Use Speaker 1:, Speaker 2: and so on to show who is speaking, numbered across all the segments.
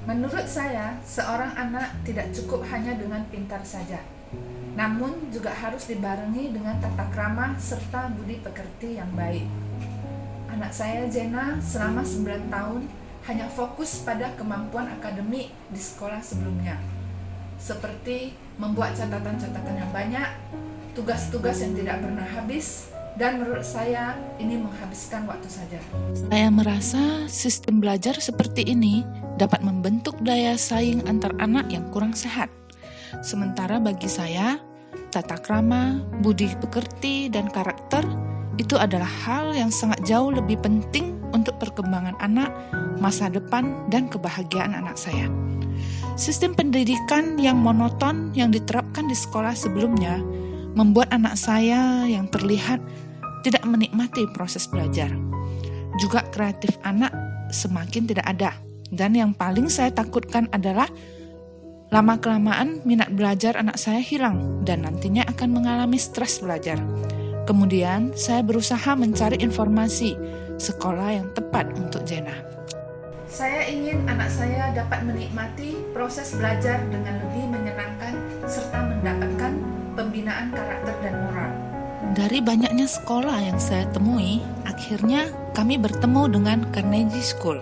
Speaker 1: Menurut saya, seorang anak tidak cukup hanya dengan pintar saja, namun juga harus dibarengi dengan tata krama serta budi pekerti yang baik. Anak saya Jena selama 9 tahun hanya fokus pada kemampuan akademik di sekolah sebelumnya, seperti membuat catatan-catatan yang banyak, tugas-tugas yang tidak pernah habis, dan menurut saya ini menghabiskan waktu saja.
Speaker 2: Saya merasa sistem belajar seperti ini dapat membentuk daya saing antar anak yang kurang sehat. Sementara bagi saya, tata krama, budi pekerti, dan karakter itu adalah hal yang sangat jauh lebih penting untuk perkembangan anak, masa depan, dan kebahagiaan anak saya. Sistem pendidikan yang monoton yang diterapkan di sekolah sebelumnya membuat anak saya yang terlihat tidak menikmati proses belajar. Juga kreatif anak semakin tidak ada. Dan yang paling saya takutkan adalah lama-kelamaan minat belajar anak saya hilang dan nantinya akan mengalami stres belajar. Kemudian saya berusaha mencari informasi sekolah yang tepat untuk Jena.
Speaker 1: Saya ingin anak saya dapat menikmati proses belajar dengan lebih menyenangkan serta mendapatkan pembinaan karakter dan moral.
Speaker 2: Dari banyaknya sekolah yang saya temui, akhirnya kami bertemu dengan Carnegie School.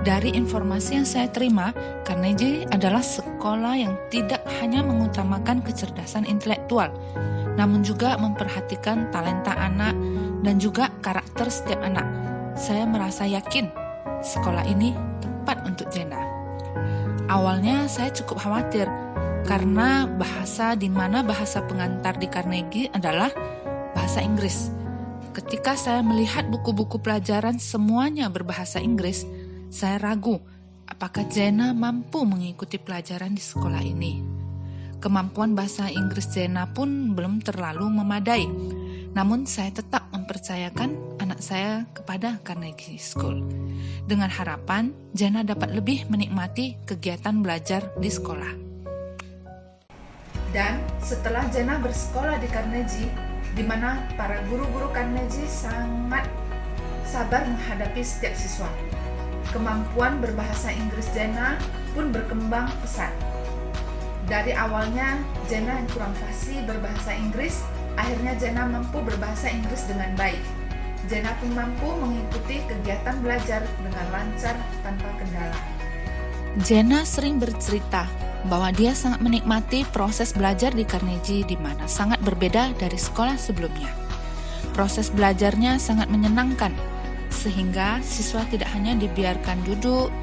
Speaker 2: Dari informasi yang saya terima, Carnegie adalah sekolah yang tidak hanya mengutamakan kecerdasan intelektual, namun juga memperhatikan talenta anak dan juga karakter setiap anak. Saya merasa yakin sekolah ini tepat untuk Jena. Awalnya saya cukup khawatir karena di mana bahasa pengantar di Carnegie adalah bahasa Inggris. Ketika saya melihat buku-buku pelajaran semuanya berbahasa Inggris, saya ragu apakah Jena mampu mengikuti pelajaran di sekolah ini. Kemampuan bahasa Inggris Jena pun belum terlalu memadai. Namun saya tetap mempercayakan anak saya kepada Carnegie School dengan harapan Jena dapat lebih menikmati kegiatan belajar di sekolah.
Speaker 1: Dan setelah Jena bersekolah di Carnegie, di mana para guru-guru Carnegie sangat sabar menghadapi setiap siswa, kemampuan berbahasa Inggris Jena pun berkembang pesat. Dari awalnya Jena yang kurang fasih berbahasa Inggris, akhirnya Jena mampu berbahasa Inggris dengan baik. Jena pun mampu mengikuti kegiatan belajar dengan lancar tanpa kendala.
Speaker 2: Jena sering bercerita bahwa dia sangat menikmati proses belajar di Carnegie di mana sangat berbeda dari sekolah sebelumnya. Proses belajarnya sangat menyenangkan, sehingga siswa tidak hanya dibiarkan duduk,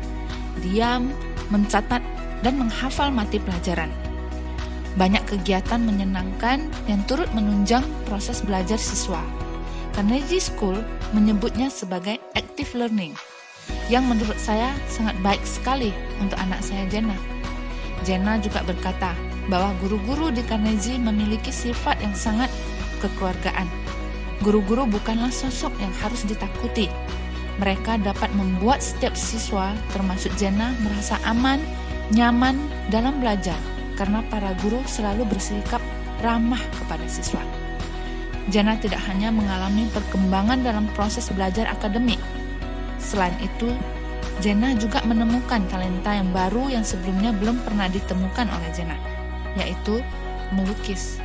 Speaker 2: diam, mencatat, dan menghafal mati pelajaran. Banyak kegiatan menyenangkan yang turut menunjang proses belajar siswa. Carnegie School menyebutnya sebagai active learning, yang menurut saya sangat baik sekali untuk anak saya Jena. Jena juga berkata bahwa guru-guru di Carnegie memiliki sifat yang sangat kekeluargaan. Guru-guru bukanlah sosok yang harus ditakuti. Mereka dapat membuat setiap siswa, termasuk Jena, merasa aman, nyaman dalam belajar karena para guru selalu bersikap ramah kepada siswa. Jena tidak hanya mengalami perkembangan dalam proses belajar akademik. Selain itu, Jena juga menemukan talenta yang baru yang sebelumnya belum pernah ditemukan oleh Jena, yaitu melukis.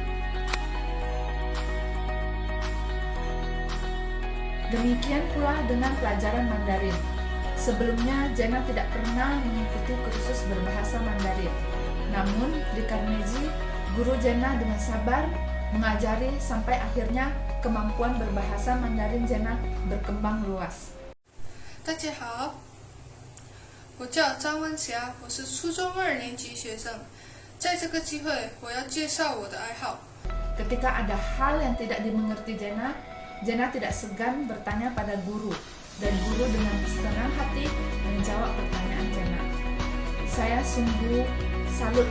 Speaker 1: Demikian pula dengan pelajaran Mandarin. Sebelumnya Jena tidak pernah mengikuti kursus berbahasa Mandarin. Namun di Carnegie, guru Jena dengan sabar mengajari sampai akhirnya kemampuan berbahasa Mandarin Jena berkembang luas.
Speaker 3: 大家好，我叫张文霞，我是初中2年级学生。在这个机会，我要介绍我的爱好。
Speaker 1: Ketika ada hal yang tidak dimengerti Jena, Jena tidak segan bertanya pada guru, dan guru dengan senang hati menjawab pertanyaan Jena. Saya sungguh salut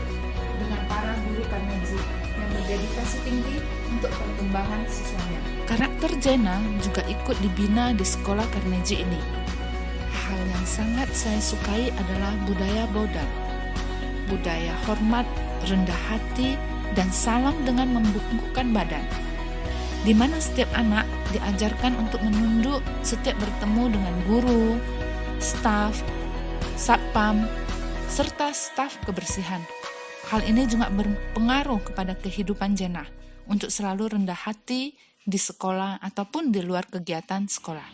Speaker 1: dengan para guru Carnegie yang berdedikasi tinggi untuk perkembangan siswanya.
Speaker 2: Karakter Jena juga ikut dibina di sekolah Carnegie ini. Hal yang sangat saya sukai adalah budaya Boudan. Budaya hormat, rendah hati, dan salam dengan membungkukkan badan. Di mana setiap anak diajarkan untuk menunduk setiap bertemu dengan guru, staf, satpam, serta staf kebersihan. Hal ini juga berpengaruh kepada kehidupan Jenna untuk selalu rendah hati di sekolah ataupun di luar kegiatan sekolah.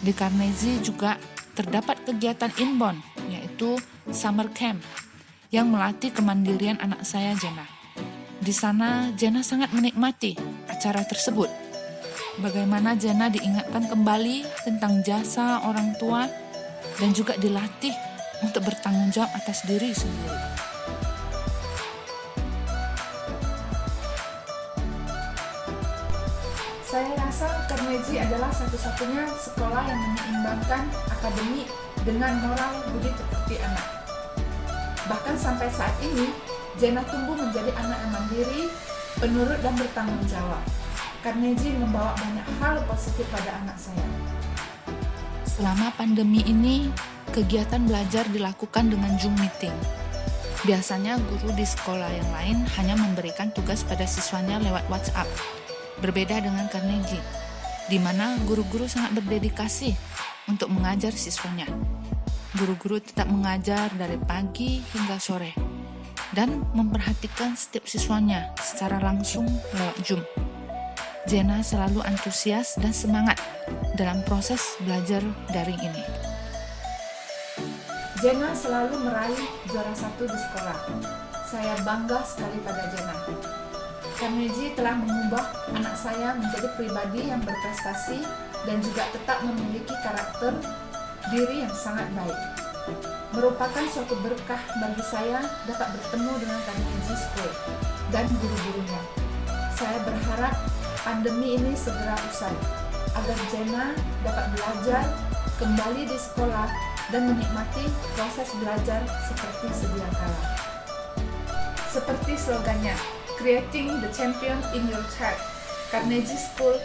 Speaker 2: Di Carnegie juga terdapat kegiatan inbound, yaitu summer camp, yang melatih kemandirian anak saya, Jenna. Di sana, Jenna sangat menikmati acara tersebut. Bagaimana Jenna diingatkan kembali tentang jasa orang tua dan juga dilatih untuk bertanggung jawab atas diri sendiri.
Speaker 1: Saya rasa Carnegie adalah satu-satunya sekolah yang menyeimbangkan akademik dengan moral budi pekerti anak. Bahkan sampai saat ini, Jenna tumbuh menjadi anak yang mandiri, penurut dan bertanggung jawab. Carnegie membawa banyak hal positif pada anak saya.
Speaker 2: Selama pandemi ini, kegiatan belajar dilakukan dengan Zoom meeting. Biasanya guru di sekolah yang lain hanya memberikan tugas pada siswanya lewat WhatsApp. Berbeda dengan Carnegie, di mana guru-guru sangat berdedikasi untuk mengajar siswanya. Guru-guru tetap mengajar dari pagi hingga sore dan memperhatikan setiap siswanya secara langsung lewat Zoom. Jenna selalu antusias dan semangat dalam proses belajar daring ini.
Speaker 1: Jenna selalu meraih juara 1 di sekolah. Saya bangga sekali pada Jenna. Carnegie telah mengubah anak saya menjadi pribadi yang berprestasi dan juga tetap memiliki karakter diri yang sangat baik. Merupakan suatu berkah bagi saya dapat bertemu dengan Carnegie School dan guru-gurunya. Saya berharap pandemi ini segera usai, agar Jenna dapat belajar kembali di sekolah dan menikmati proses belajar seperti sedia kala. Seperti slogannya, Creating the Champion in Your Child, Carnegie School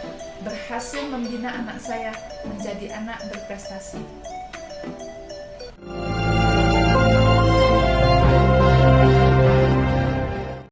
Speaker 1: berhasil membina anak saya menjadi anak berprestasi.